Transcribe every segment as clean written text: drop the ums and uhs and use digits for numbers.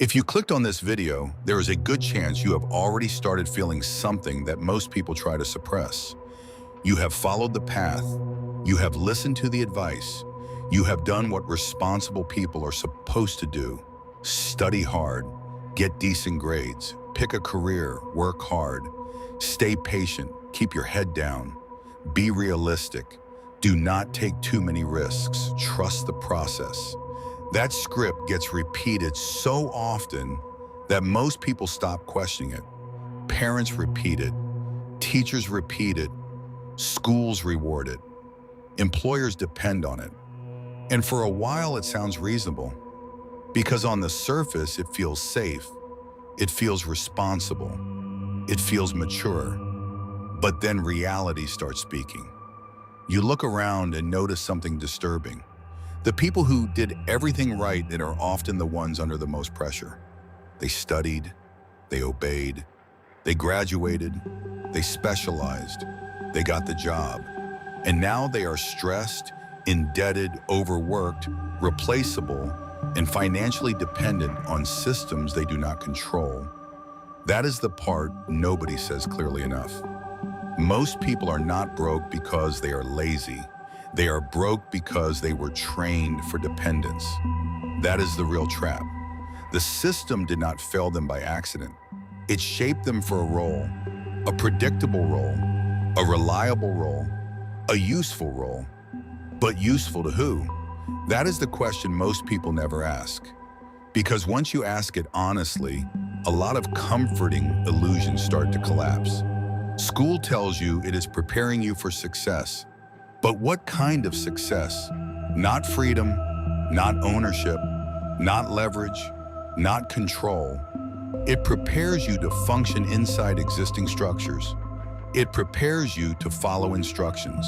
If you clicked on this video, there is a good chance you have already started feeling something that most people try to suppress. You have followed the path, you have listened to the advice, you have done what responsible people are supposed to do. Study hard, get decent grades, pick a career, work hard, stay patient, keep your head down, be realistic, do not take too many risks, trust the process. That script gets repeated so often that most people stop questioning it. Parents repeat it, teachers repeat it, schools reward it, employers depend on it. And for a while it sounds reasonable, because on the surface it feels safe, it feels responsible, it feels mature. But then reality starts speaking. You look around and notice something disturbing. The people who did everything right that are often the ones under the most pressure. They studied, they obeyed, they graduated, they specialized, they got the job. And now they are stressed, indebted, overworked, replaceable, and financially dependent on systems they do not control. That is the part nobody says clearly enough. Most people are not broke because they are lazy. They are broke because they were trained for dependence. That is the real trap. The system did not fail them by accident. It shaped them for a role, a predictable role, a reliable role, a useful role. But useful to who? That is the question most people never ask. Because once you ask it honestly, a lot of comforting illusions start to collapse. School tells you it is preparing you for success. But what kind of success? Not freedom, not ownership, not leverage, not control. It prepares you to function inside existing structures. It prepares you to follow instructions,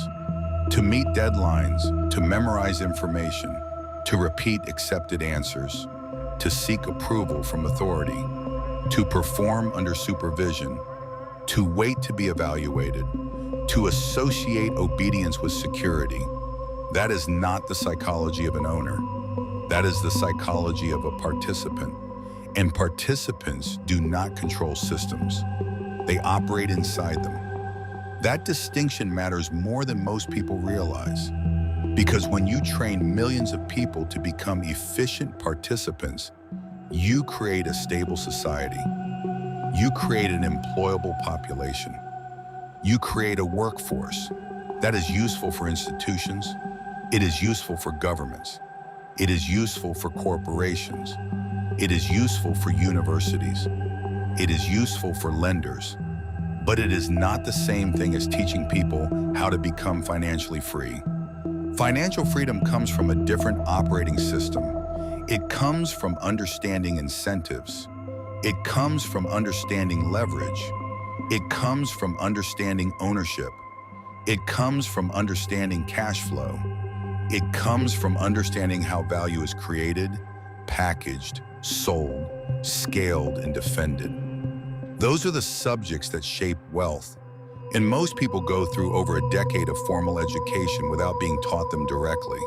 to meet deadlines, to memorize information, to repeat accepted answers, to seek approval from authority, to perform under supervision, to wait to be evaluated, to associate obedience with security. That is not the psychology of an owner. That is the psychology of a participant. And participants do not control systems. They operate inside them. That distinction matters more than most people realize. Because when you train millions of people to become efficient participants, you create a stable society. You create an employable population. You create a workforce that is useful for institutions. It is useful for governments. It is useful for corporations. It is useful for universities. It is useful for lenders. But it is not the same thing as teaching people how to become financially free. Financial freedom comes from a different operating system. It comes from understanding incentives. It comes from understanding leverage. It comes from understanding ownership. It comes from understanding cash flow. It comes from understanding how value is created, packaged, sold, scaled, and defended. Those are the subjects that shape wealth. And most people go through over a decade of formal education without being taught them directly.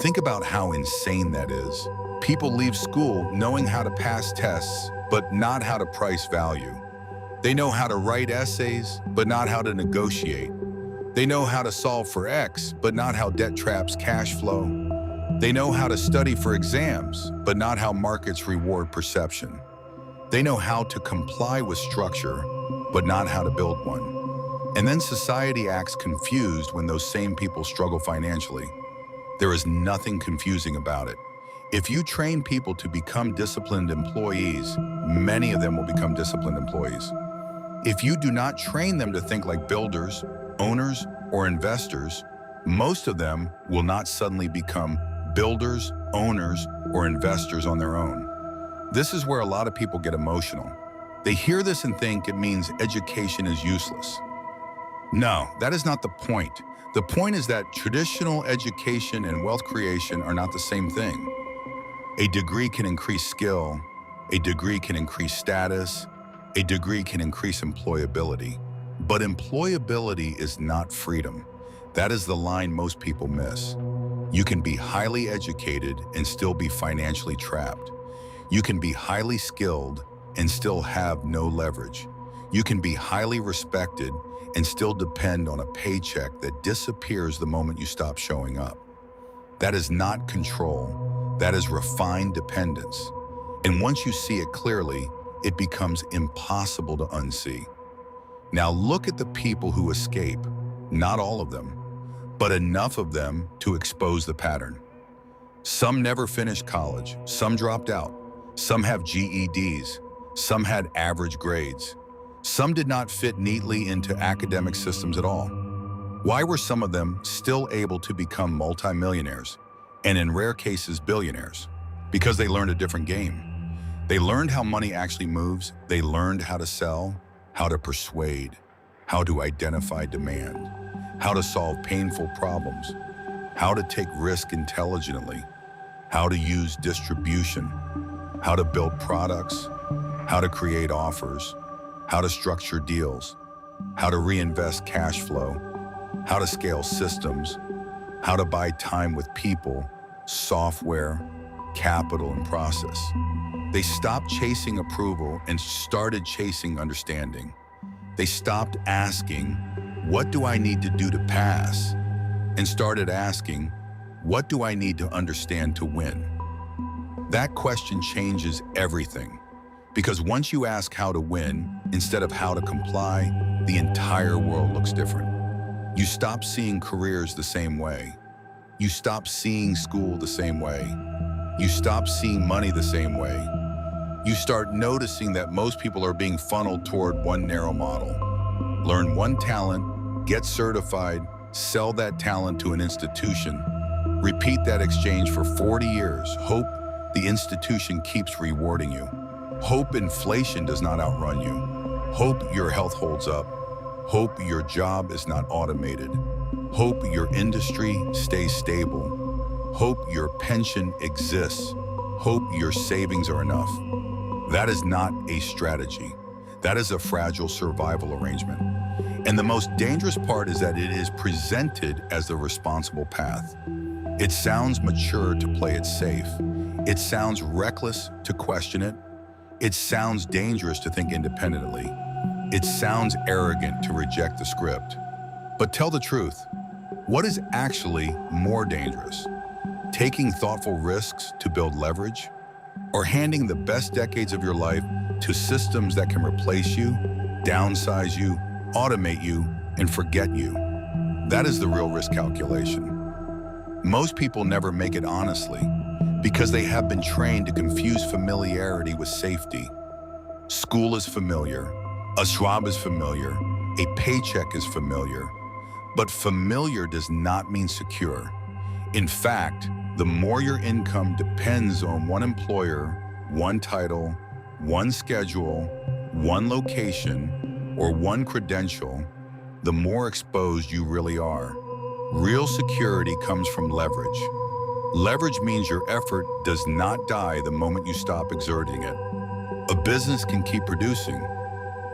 Think about how insane that is. People leave school knowing how to pass tests, but not how to price value. They know how to write essays, but not how to negotiate. They know how to solve for X, but not how debt traps cash flow. They know how to study for exams, but not how markets reward perception. They know how to comply with structure, but not how to build one. And then society acts confused when those same people struggle financially. There is nothing confusing about it. If you train people to become disciplined employees, many of them will become disciplined employees. If you do not train them to think like builders, owners, or investors, most of them will not suddenly become builders, owners, or investors on their own. This is where a lot of people get emotional. They hear this and think it means education is useless. No, that is not the point. The point is that traditional education and wealth creation are not the same thing. A degree can increase skill, a degree can increase status, a degree can increase employability. But employability is not freedom. That is the line most people miss. You can be highly educated and still be financially trapped. You can be highly skilled and still have no leverage. You can be highly respected and still depend on a paycheck that disappears the moment you stop showing up. That is not control. That is refined dependence. And once you see it clearly, it becomes impossible to unsee. Now look at the people who escape. Not all of them, but enough of them to expose the pattern. Some never finished college, some dropped out, some have GEDs, some had average grades, some did not fit neatly into academic systems at all. Why were some of them still able to become multimillionaires, and in rare cases billionaires? Because they learned a different game. They learned how money actually moves, they learned how to sell, how to persuade, how to identify demand, how to solve painful problems, how to take risk intelligently, how to use distribution, how to build products, how to create offers, how to structure deals, how to reinvest cash flow, how to scale systems, how to buy time with people, software, capital, and process. They stopped chasing approval and started chasing understanding. They stopped asking, "What do I need to do to pass?" and started asking, "What do I need to understand to win?" That question changes everything, because once you ask how to win instead of how to comply, the entire world looks different. You stop seeing careers the same way. You stop seeing school the same way. You stop seeing money the same way. You start noticing that most people are being funneled toward one narrow model. Learn one talent, get certified, sell that talent to an institution, repeat that exchange for 40 years, hope the institution keeps rewarding you. Hope inflation does not outrun you. Hope your health holds up. Hope your job is not automated. Hope your industry stays stable. Hope your pension exists. Hope your savings are enough. That is not a strategy. That is a fragile survival arrangement. And the most dangerous part is that it is presented as the responsible path. It sounds mature to play it safe. It sounds reckless to question it. It sounds dangerous to think independently. It sounds arrogant to reject the script. But tell the truth, what is actually more dangerous? Taking thoughtful risks to build leverage, or handing the best decades of your life to systems that can replace you, downsize you, automate you, and forget you? That is the real risk calculation. Most people never make it honestly because they have been trained to confuse familiarity with safety. School is familiar, a job is familiar, a paycheck is familiar, but familiar does not mean secure. In fact, the more your income depends on one employer, one title, one schedule, one location, or one credential, the more exposed you really are. Real security comes from leverage. Leverage means your effort does not die the moment you stop exerting it. A business can keep producing.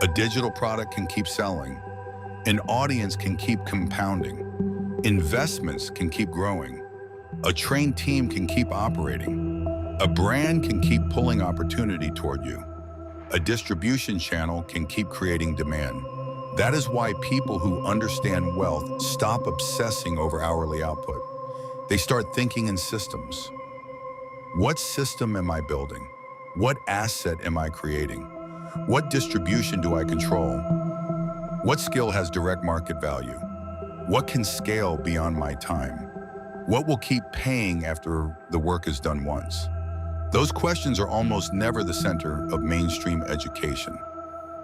A digital product can keep selling. An audience can keep compounding. Investments can keep growing. A trained team can keep operating. A brand can keep pulling opportunity toward you. A distribution channel can keep creating demand. That is why people who understand wealth stop obsessing over hourly output. They start thinking in systems. What system am I building? What asset am I creating? What distribution do I control? What skill has direct market value? What can scale beyond my time? What will keep paying after the work is done once? Those questions are almost never the center of mainstream education.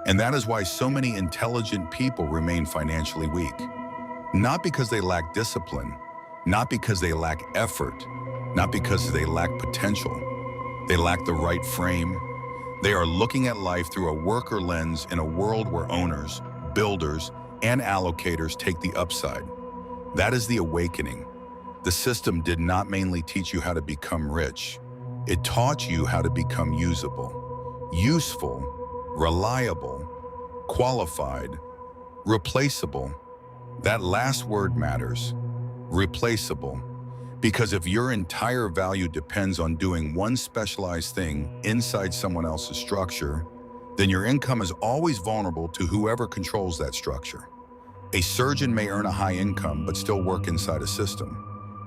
And that is why so many intelligent people remain financially weak. Not because they lack discipline, not because they lack effort, not because they lack potential. They lack the right frame. They are looking at life through a worker lens in a world where owners, builders, and allocators take the upside. That is the awakening. The system did not mainly teach you how to become rich. It taught you how to become usable, useful, reliable, qualified, replaceable. That last word matters. Replaceable. Because if your entire value depends on doing one specialized thing inside someone else's structure, then your income is always vulnerable to whoever controls that structure. A surgeon may earn a high income but still work inside a system.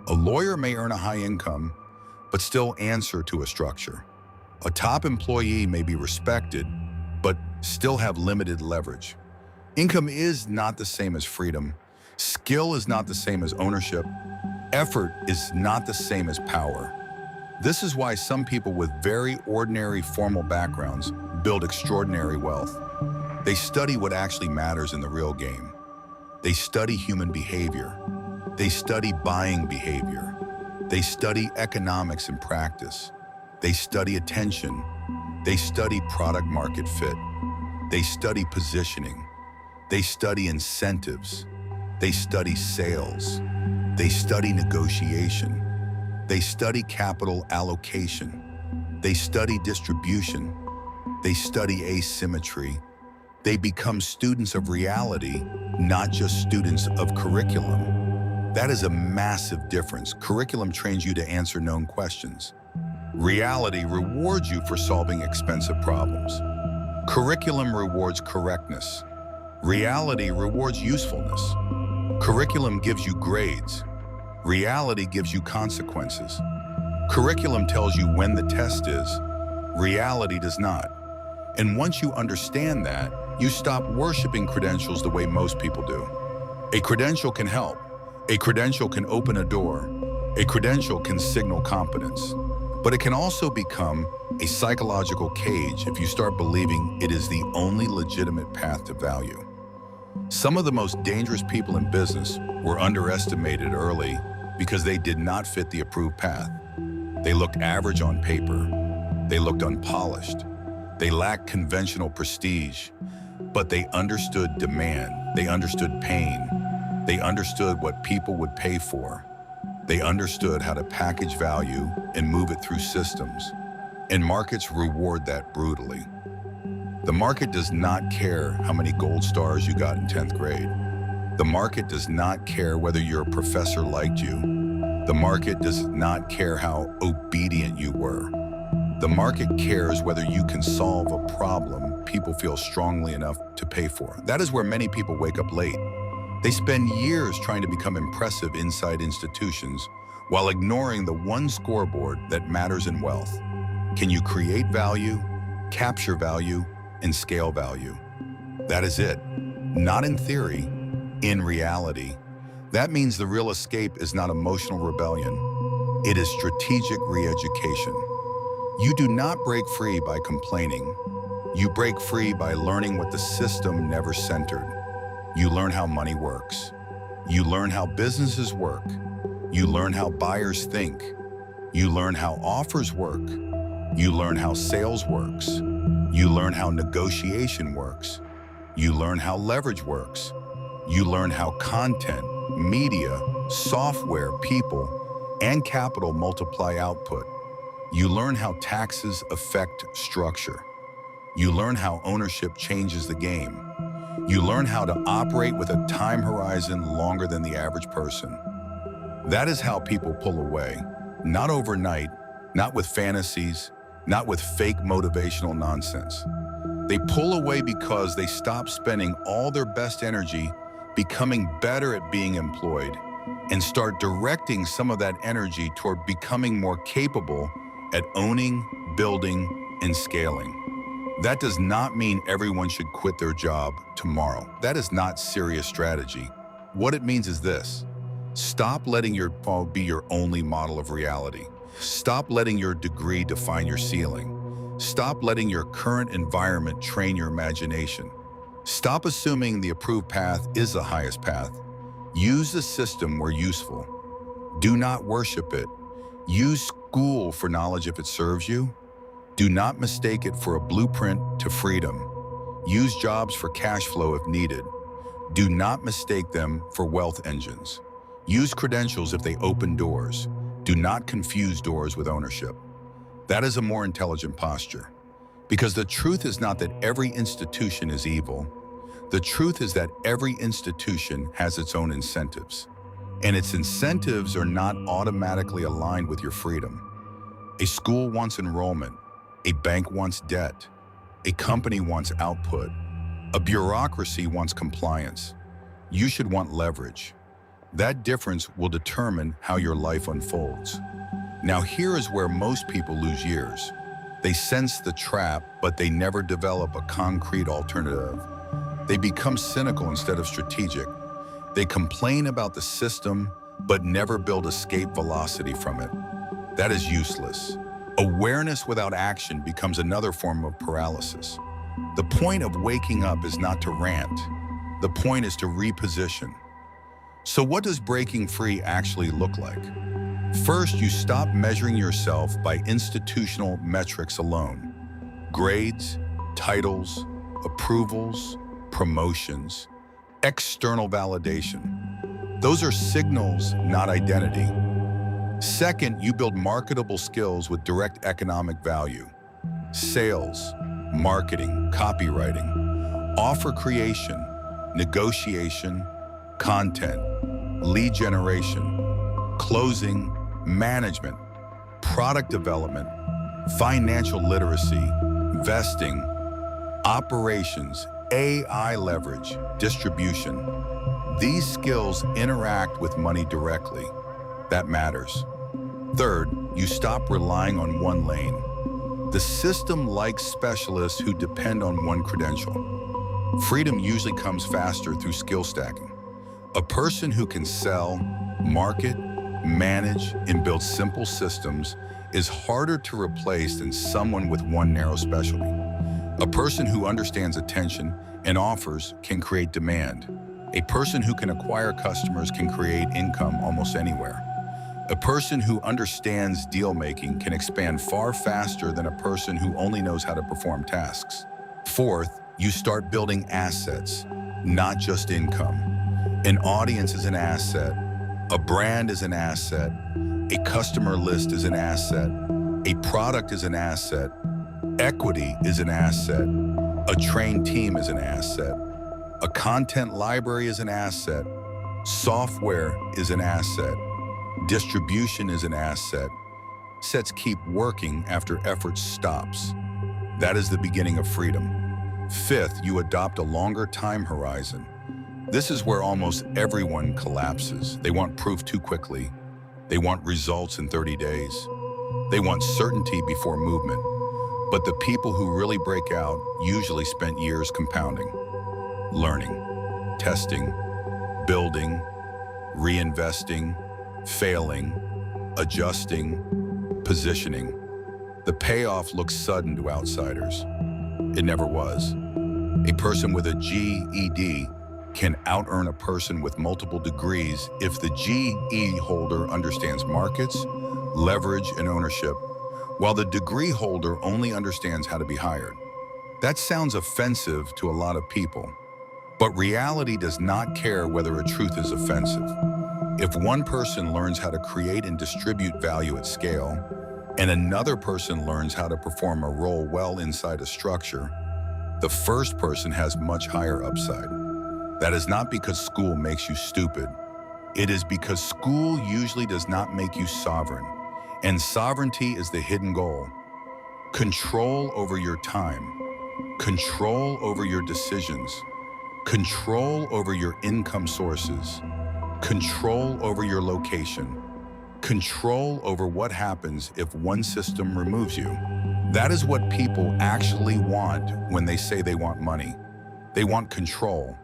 A lawyer may earn a high income but still answer to a structure. A top employee may be respected but still have limited leverage. Income is not the same as freedom. Skill is not the same as ownership. Effort is not the same as power. This is why some people with very ordinary formal backgrounds build extraordinary wealth. They study what actually matters in the real game. They study human behavior. They study buying behavior. They study economics in practice. They study attention. They study product market fit. They study positioning. They study incentives. They study sales. They study negotiation. They study capital allocation. They study distribution. They study asymmetry. They become students of reality, not just students of curriculum. That is a massive difference. Curriculum trains you to answer known questions. Reality rewards you for solving expensive problems. Curriculum rewards correctness. Reality rewards usefulness. Curriculum gives you grades. Reality gives you consequences. Curriculum tells you when the test is. Reality does not. And once you understand that, you stop worshiping credentials the way most people do. A credential can help. A credential can open a door. A credential can signal competence. But it can also become a psychological cage if you start believing it is the only legitimate path to value. Some of the most dangerous people in business were underestimated early because they did not fit the approved path. They looked average on paper. They looked unpolished. They lacked conventional prestige, but they understood demand. They understood pain. They understood what people would pay for. They understood how to package value and move it through systems. And markets reward that brutally. The market does not care how many gold stars you got in 10th grade. The market does not care whether your professor liked you. The market does not care how obedient you were. The market cares whether you can solve a problem people feel strongly enough to pay for. That is where many people wake up late. They spend years trying to become impressive inside institutions while ignoring the one scoreboard that matters in wealth. Can you create value, capture value, and scale value? That is it. Not in theory, in reality. That means the real escape is not emotional rebellion. It is strategic re-education. You do not break free by complaining. You break free by learning what the system never centered. You learn how money works. You learn how businesses work. You learn how buyers think. You learn how offers work. You learn how sales works. You learn how negotiation works. You learn how leverage works. You learn how content, media, software, people, and capital multiply output. You learn how taxes affect structure. You learn how ownership changes the game. You learn how to operate with a time horizon longer than the average person. That is how people pull away. Not overnight, not with fantasies, not with fake motivational nonsense. They pull away because they stop spending all their best energy becoming better at being employed and start directing some of that energy toward becoming more capable at owning, building, and scaling. That does not mean everyone should quit their job tomorrow. That is not serious strategy. What it means is this: stop letting your phone be your only model of reality. Stop letting your degree define your ceiling. Stop letting your current environment train your imagination. Stop assuming the approved path is the highest path. Use the system where useful. Do not worship it. Use school for knowledge if it serves you. Do not mistake it for a blueprint to freedom. Use jobs for cash flow if needed. Do not mistake them for wealth engines. Use credentials if they open doors. Do not confuse doors with ownership. That is a more intelligent posture. Because the truth is not that every institution is evil. The truth is that every institution has its own incentives. and its incentives are not automatically aligned with your freedom. A school wants enrollment, a bank wants debt, a company wants output, a bureaucracy wants compliance. You should want leverage. That difference will determine how your life unfolds. Now here is where most people lose years. They sense the trap, but they never develop a concrete alternative. They become cynical instead of strategic. They complain about the system, but never build escape velocity from it. That is useless. Awareness without action becomes another form of paralysis. The point of waking up is not to rant. The point is to reposition. So what does breaking free actually look like? First, you stop measuring yourself by institutional metrics alone. Grades, titles, approvals, promotions, external validation. Those are signals, not identity. Second, you build marketable skills with direct economic value. Sales, marketing, copywriting, offer creation, negotiation, content, lead generation, closing, management, product development, financial literacy, investing, operations, AI leverage, distribution. These skills interact with money directly. That matters. Third, you stop relying on one lane. The system likes specialists who depend on one credential. Freedom usually comes faster through skill stacking. A person who can sell, market, manage, and build simple systems is harder to replace than someone with one narrow specialty. A person who understands attention and offers can create demand. A person who can acquire customers can create income almost anywhere. A person who understands deal-making can expand far faster than a person who only knows how to perform tasks. Fourth, you start building assets, not just income. An audience is an asset, a brand is an asset, a customer list is an asset, a product is an asset, equity is an asset, a trained team is an asset, a content library is an asset, software is an asset, distribution is an asset. Assets keep working after effort stops. That is the beginning of freedom. Fifth, you adopt a longer time horizon. This is where almost everyone collapses. They want proof too quickly. They want results in 30 days. They want certainty before movement. But the people who really break out usually spent years compounding, learning, testing, building, reinvesting, failing, adjusting, positioning. The payoff looks sudden to outsiders. It never was. A person with a GED can out-earn a person with multiple degrees if the GED holder understands markets, leverage, and ownership, while the degree holder only understands how to be hired. That sounds offensive to a lot of people, but reality does not care whether a truth is offensive. If one person learns how to create and distribute value at scale, and another person learns how to perform a role well inside a structure, the first person has much higher upside. That is not because school makes you stupid. It is because school usually does not make you sovereign, and sovereignty is the hidden goal. Control over your time, control over your decisions, control over your income sources, control over your location, control over what happens if one system removes you. That is what people actually want when they say they want money. They want control.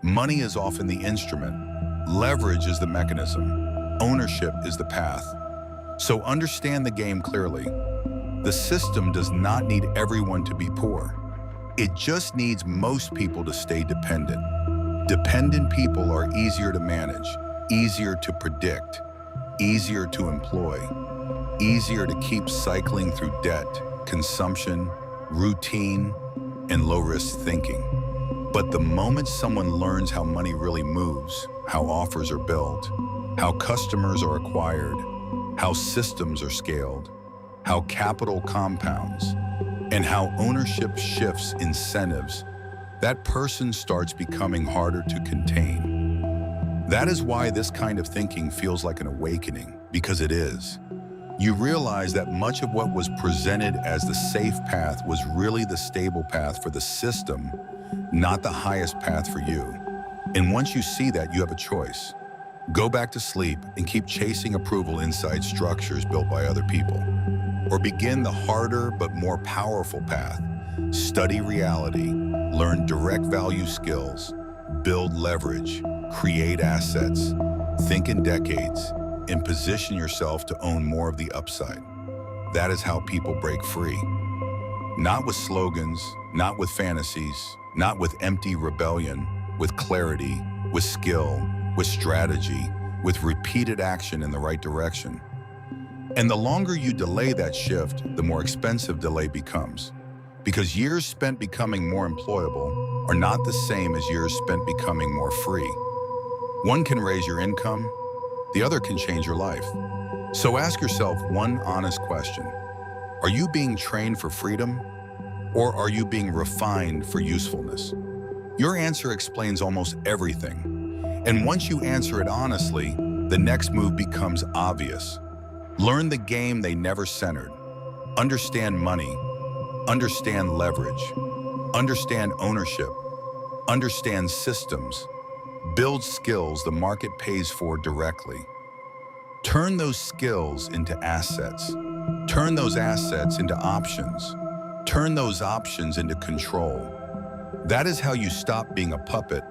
Money is often the instrument. Leverage is the mechanism. Ownership is the path. So understand the game clearly. The system does not need everyone to be poor. It just needs most people to stay dependent. Dependent people are easier to manage, easier to predict, easier to employ, easier to keep cycling through debt, consumption, routine, and low-risk thinking. But the moment someone learns how money really moves, how offers are built, how customers are acquired, how systems are scaled, how capital compounds, and how ownership shifts incentives, that person starts becoming harder to contain. That is why this kind of thinking feels like an awakening, because it is. You realize that much of what was presented as the safe path was really the stable path for the system, not the highest path for you. And once you see that, you have a choice. Go back to sleep and keep chasing approval inside structures built by other people. Or begin the harder but more powerful path. Study reality, learn direct value skills, build leverage, create assets, think in decades, and position yourself to own more of the upside. That is how people break free. Not with slogans, not with fantasies, not with empty rebellion, with clarity, with skill, with strategy, with repeated action in the right direction. And the longer you delay that shift, the more expensive delay becomes. Because years spent becoming more employable are not the same as years spent becoming more free. One can raise your income, the other can change your life. So ask yourself one honest question. Are you being trained for freedom, or are you being refined for usefulness? Your answer explains almost everything. And once you answer it honestly, the next move becomes obvious. Learn the game they never centered. Understand money. Understand leverage. Understand ownership. Understand systems. Build skills the market pays for directly. Turn those skills into assets. Turn those assets into options. Turn those options into control. That is how you stop being a puppet.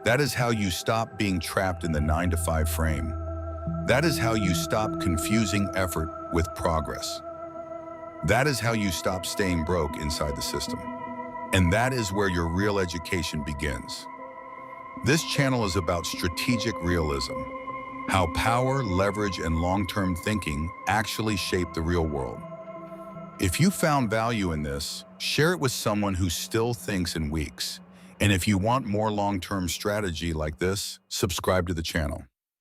That is how you stop being trapped in the 9-to-5 frame. That is how you stop confusing effort with progress. That is how you stop staying broke inside the system. And that is where your real education begins. This channel is about strategic realism, how power, leverage, and long-term thinking actually shape the real world. If you found value in this, share it with someone who still thinks in weeks. And if you want more long-term strategy like this, subscribe to the channel.